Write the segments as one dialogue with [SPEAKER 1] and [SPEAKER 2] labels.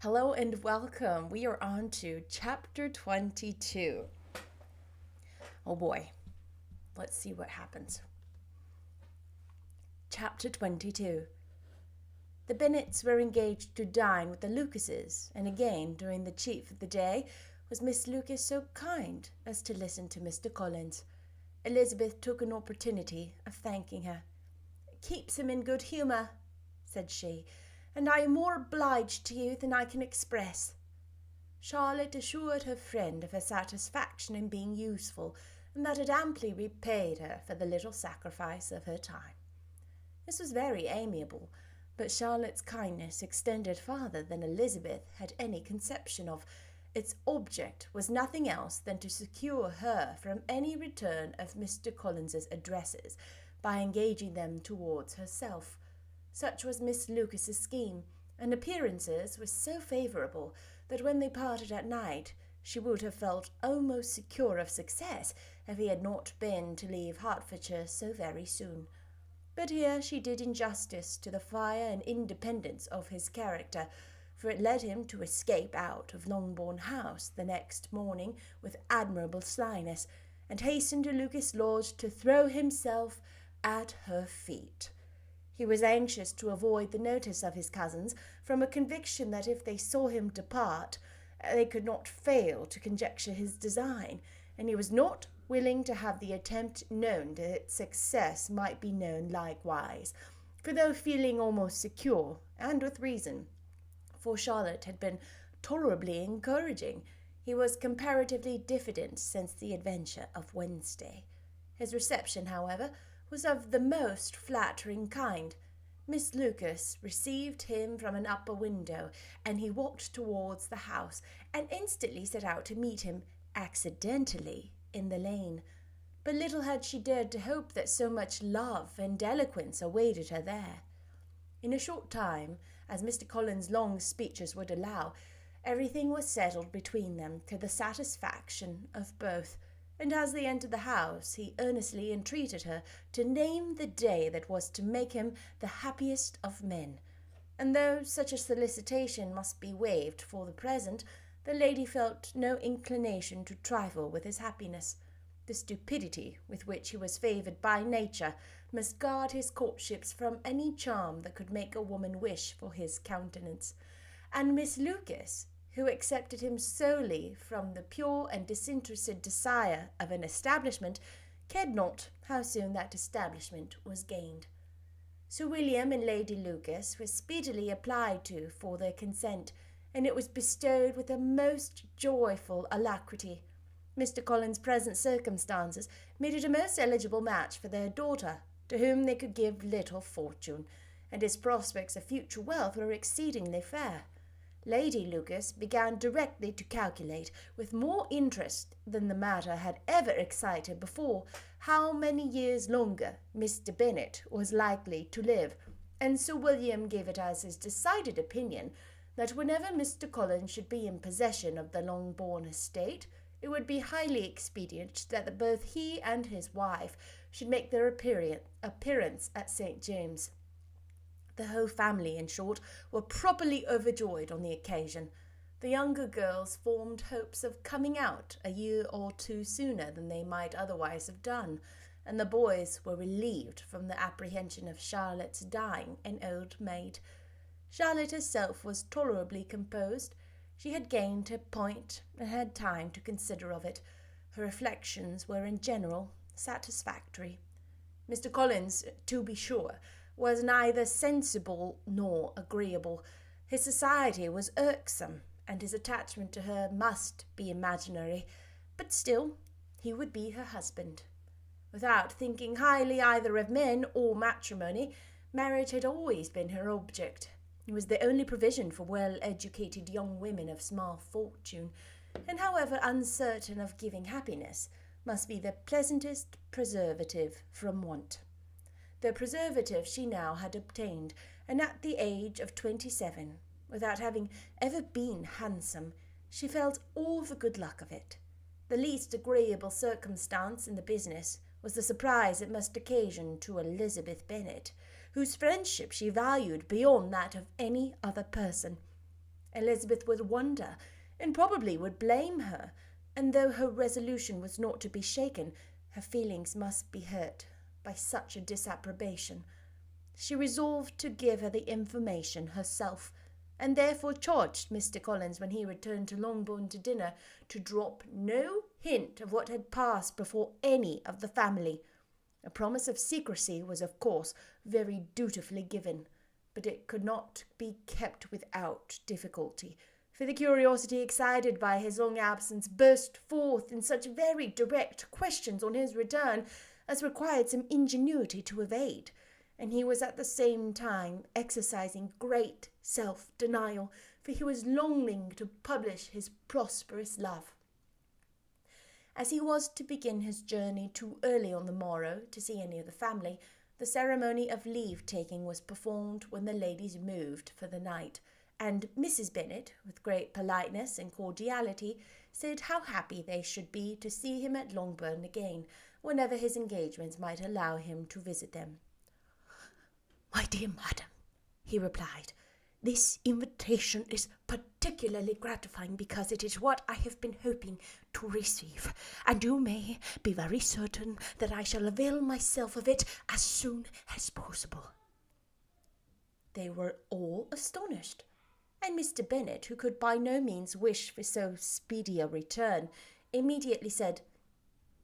[SPEAKER 1] Hello and welcome. We are on to chapter 22. Oh boy, let's see what happens. Chapter 22. The Bennets were engaged to dine with the Lucases, and again, during the chief of the day, was Miss Lucas so kind as to listen to Mr. Collins. Elizabeth took an opportunity of thanking her. "It keeps him in good humour," said she, "and I am more obliged to you than I can express." Charlotte assured her friend of her satisfaction in being useful, and that it amply repaid her for the little sacrifice of her time. This was very amiable, but Charlotte's kindness extended farther than Elizabeth had any conception of. Its object was nothing else than to secure her from any return of Mr. Collins's addresses by engaging them towards herself. Such was Miss Lucas's scheme, and appearances were so favourable that when they parted at night she would have felt almost secure of success if he had not been to leave Hertfordshire so very soon. But here she did injustice to the fire and independence of his character, for it led him to escape out of Longbourn House the next morning with admirable slyness, and hasten to Lucas Lodge to throw himself at her feet. He was anxious to avoid the notice of his cousins, from a conviction that if they saw him depart, they could not fail to conjecture his design, and he was not willing to have the attempt known that its success might be known likewise. For though feeling almost secure, and with reason, for Charlotte had been tolerably encouraging, he was comparatively diffident since the adventure of Wednesday. His reception, however, was of the most flattering kind. Miss Lucas received him from an upper window, and he walked towards the house, and instantly set out to meet him accidentally in the lane. But little had she dared to hope that so much love and eloquence awaited her there. In a short time, as Mr. Collins' long speeches would allow, everything was settled between them to the satisfaction of both, and as they entered the house he earnestly entreated her to name the day that was to make him the happiest of men. And though such a solicitation must be waived for the present, the lady felt no inclination to trifle with his happiness. The stupidity with which he was favoured by nature must guard his courtships from any charm that could make a woman wish for his countenance, and Miss Lucas, who accepted him solely from the pure and disinterested desire of an establishment, cared not how soon that establishment was gained. Sir William and Lady Lucas were speedily applied to for their consent, and it was bestowed with a most joyful alacrity. Mr. Collins' present circumstances made it a most eligible match for their daughter, to whom they could give little fortune, and his prospects of future wealth were exceedingly fair. Lady Lucas began directly to calculate, with more interest than the matter had ever excited before, how many years longer Mr. Bennet was likely to live, and Sir William gave it as his decided opinion that whenever Mr. Collins should be in possession of the Longbourn estate, it would be highly expedient that both he and his wife should make their appearance at St. James. The whole family, in short, were properly overjoyed on the occasion. The younger girls formed hopes of coming out a year or two sooner than they might otherwise have done, and the boys were relieved from the apprehension of Charlotte's dying an old maid. Charlotte herself was tolerably composed. She had gained her point and had time to consider of it. Her reflections were in general satisfactory. Mr. Collins, to be sure, was neither sensible nor agreeable. His society was irksome, and his attachment to her must be imaginary, but still he would be her husband. Without thinking highly either of men or matrimony, marriage had always been her object. It was the only provision for well-educated young women of small fortune, and however uncertain of giving happiness, must be the pleasantest preservative from want. The preservative she now had obtained, and at the age of 27, without having ever been handsome, she felt all the good luck of it. The least agreeable circumstance in the business was the surprise it must occasion to Elizabeth Bennet, whose friendship she valued beyond that of any other person. Elizabeth would wonder, and probably would blame her, and though her resolution was not to be shaken, her feelings must be hurt by such a disapprobation. She resolved to give her the information herself, and therefore charged Mr. Collins, when he returned to Longbourn to dinner, to drop no hint of what had passed before any of the family. A promise of secrecy was, of course, very dutifully given, but it could not be kept without difficulty, for the curiosity excited by his long absence burst forth in such very direct questions on his return as required some ingenuity to evade, and he was at the same time exercising great self-denial, for he was longing to publish his prosperous love. As he was to begin his journey too early on the morrow to see any of the family, the ceremony of leave-taking was performed when the ladies moved for the night, and Mrs. Bennet, with great politeness and cordiality, said how happy they should be to see him at Longbourn again, whenever his engagements might allow him to visit them. "My dear madam," he replied, "this invitation is particularly gratifying because it is what I have been hoping to receive, and you may be very certain that I shall avail myself of it as soon as possible." They were all astonished, and Mr. Bennet, who could by no means wish for so speedy a return, immediately said,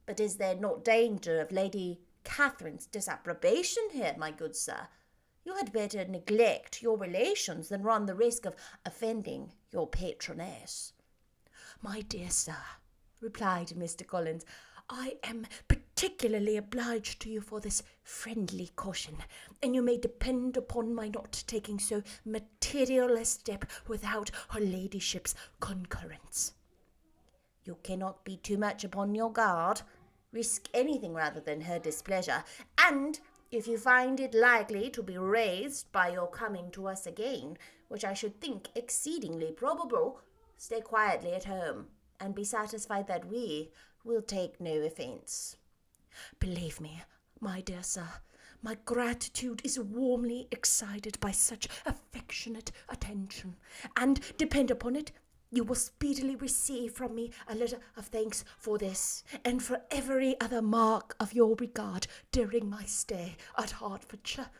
[SPEAKER 1] "But is there not danger of Lady Catherine's disapprobation here, my good sir? You had better neglect your relations than run the risk of offending your patroness." "My dear sir," replied Mr. Collins, "I am particularly obliged to you for this friendly caution, and you may depend upon my not taking so material a step without her ladyship's concurrence." "You cannot be too much upon your guard. Risk anything rather than her displeasure, and if you find it likely to be raised by your coming to us again, which I should think exceedingly probable, stay quietly at home, and be satisfied that we will take no offence." "Believe me, my dear sir, my gratitude is warmly excited by such affectionate attention, and depend upon it, you will speedily receive from me a letter of thanks for this, and for every other mark of your regard during my stay at Hertfordshire.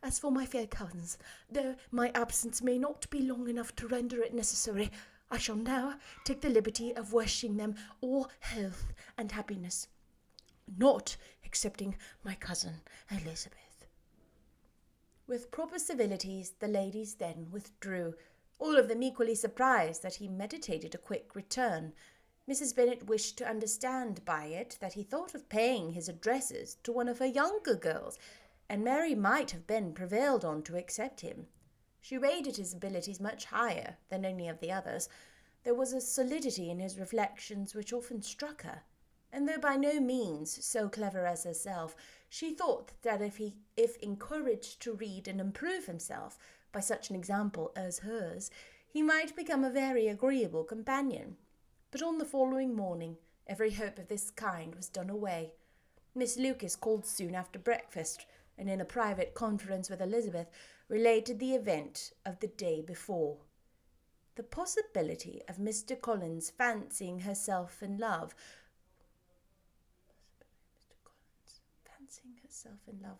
[SPEAKER 1] As for my fair cousins, though my absence may not be long enough to render it necessary, I shall now take the liberty of wishing them all health and happiness, not excepting my cousin Elizabeth." With proper civilities, the ladies then withdrew, all of them equally surprised that he meditated a quick return. Mrs. Bennet wished to understand by it that he thought of paying his addresses to one of her younger girls, and Mary might have been prevailed on to accept him. She rated his abilities much higher than any of the others. There was a solidity in his reflections which often struck her, and though by no means so clever as herself, she thought that if encouraged to read and improve himself by such an example as hers, he might become a very agreeable companion. But on the following morning, every hope of this kind was done away. Miss Lucas called soon after breakfast, and in a private conference with Elizabeth, related the event of the day before. The possibility of Mr. Collins fancying herself in love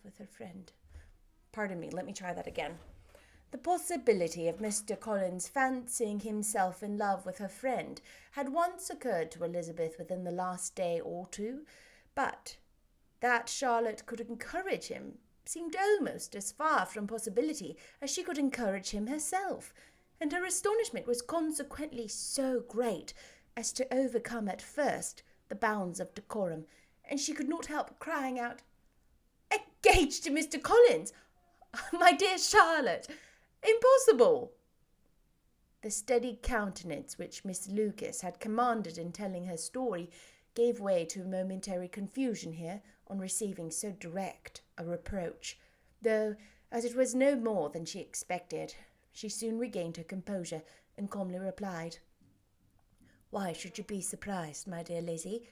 [SPEAKER 1] with her friend. Pardon me, let me try that again. The possibility of Mr. Collins fancying himself in love with her friend had once occurred to Elizabeth within the last day or two, but that Charlotte could encourage him seemed almost as far from possibility as she could encourage him herself, and her astonishment was consequently so great as to overcome at first the bounds of decorum, and she could not help crying out, "Engaged to Mr. Collins! My dear Charlotte! Impossible!" The steady countenance which Miss Lucas had commanded in telling her story gave way to momentary confusion here on receiving so direct a reproach, though, as it was no more than she expected, she soon regained her composure and calmly replied, "Why should you be surprised, my dear Lizzie?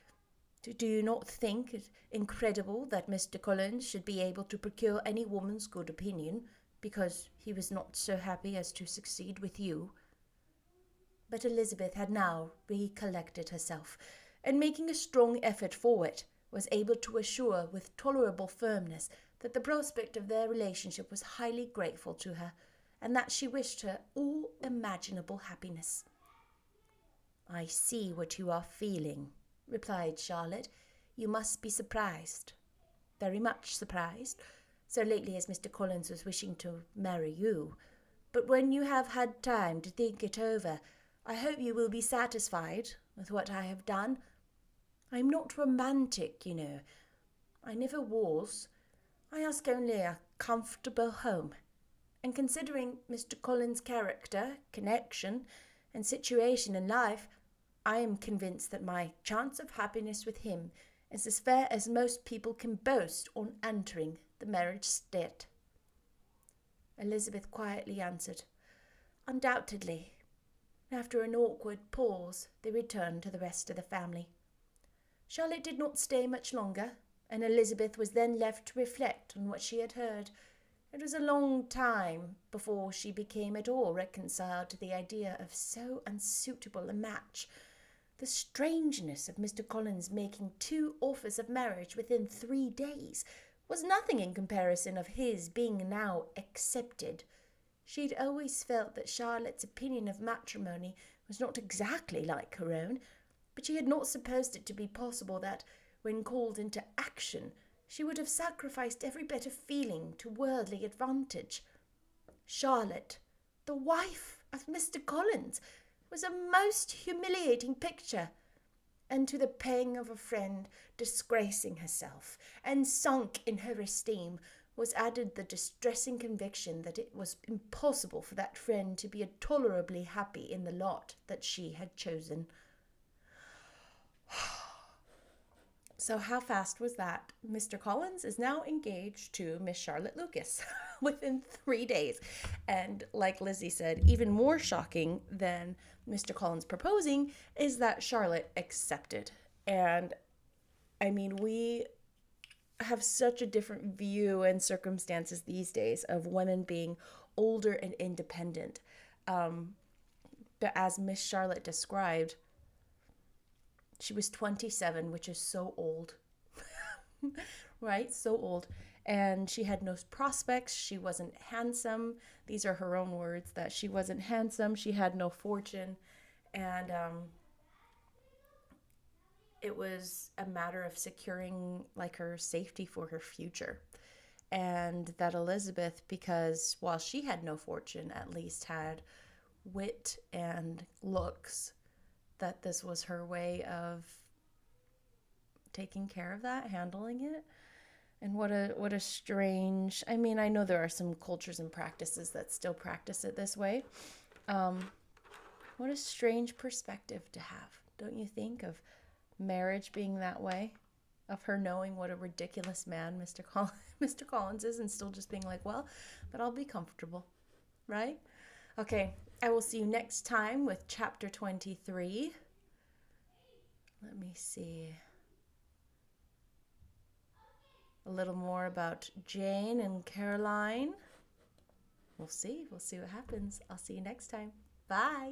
[SPEAKER 1] Do you not think it incredible that Mr. Collins should be able to procure any woman's good opinion because he was not so happy as to succeed with you?" But Elizabeth had now recollected herself, and making a strong effort forward, was able to assure with tolerable firmness that the prospect of their relationship was highly grateful to her, and that she wished her all imaginable happiness. "I see what you are feeling," replied Charlotte. "You must be surprised, very much surprised, so lately as Mr. Collins was wishing to marry you. But when you have had time to think it over, I hope you will be satisfied with what I have done. I'm not romantic, you know. I never was. I ask only a comfortable home. And considering Mr. Collins' character, connection, and situation in life, I am convinced that my chance of happiness with him is as fair as most people can boast on entering the marriage state." Elizabeth quietly answered, "Undoubtedly." After an awkward pause, they returned to the rest of the family. Charlotte did not stay much longer, and Elizabeth was then left to reflect on what she had heard. It was a long time before she became at all reconciled to the idea of so unsuitable a match. The strangeness of Mr. Collins making 2 offers of marriage within 3 days was nothing in comparison of his being now accepted. She had always felt that Charlotte's opinion of matrimony was not exactly like her own, but she had not supposed it to be possible that, when called into action, she would have sacrificed every better feeling to worldly advantage. Charlotte, the wife of Mr. Collins, was a most humiliating picture, and to the pang of a friend disgracing herself and sunk in her esteem was added the distressing conviction that it was impossible for that friend to be tolerably happy in the lot that she had chosen. So how fast was that? Mr. Collins is now engaged to Miss Charlotte Lucas within 3 days. And like Lizzie said, even more shocking than Mr. Collins proposing is that Charlotte accepted. And I mean, we have such a different view and circumstances these days of women being older and independent. But as Miss Charlotte described, she was 27, which is so old, right? So old. And she had no prospects. She wasn't handsome. These are her own words, that she wasn't handsome. She had no fortune. And it was a matter of securing like her safety for her future. And that Elizabeth, because while she had no fortune, at least had wit and looks, that this was her way of taking care of that, handling it. And what a strange, I mean, I know there are some cultures and practices that still practice it this way. What a strange perspective to have, don't you think, of marriage being that way, of her knowing what a ridiculous man Mr. Collins is, and still just being like, well, but I'll be comfortable, right? Okay, I will see you next time with chapter 23. Let me see. A little more about Jane and Caroline. We'll see what happens. I'll see you next time. Bye.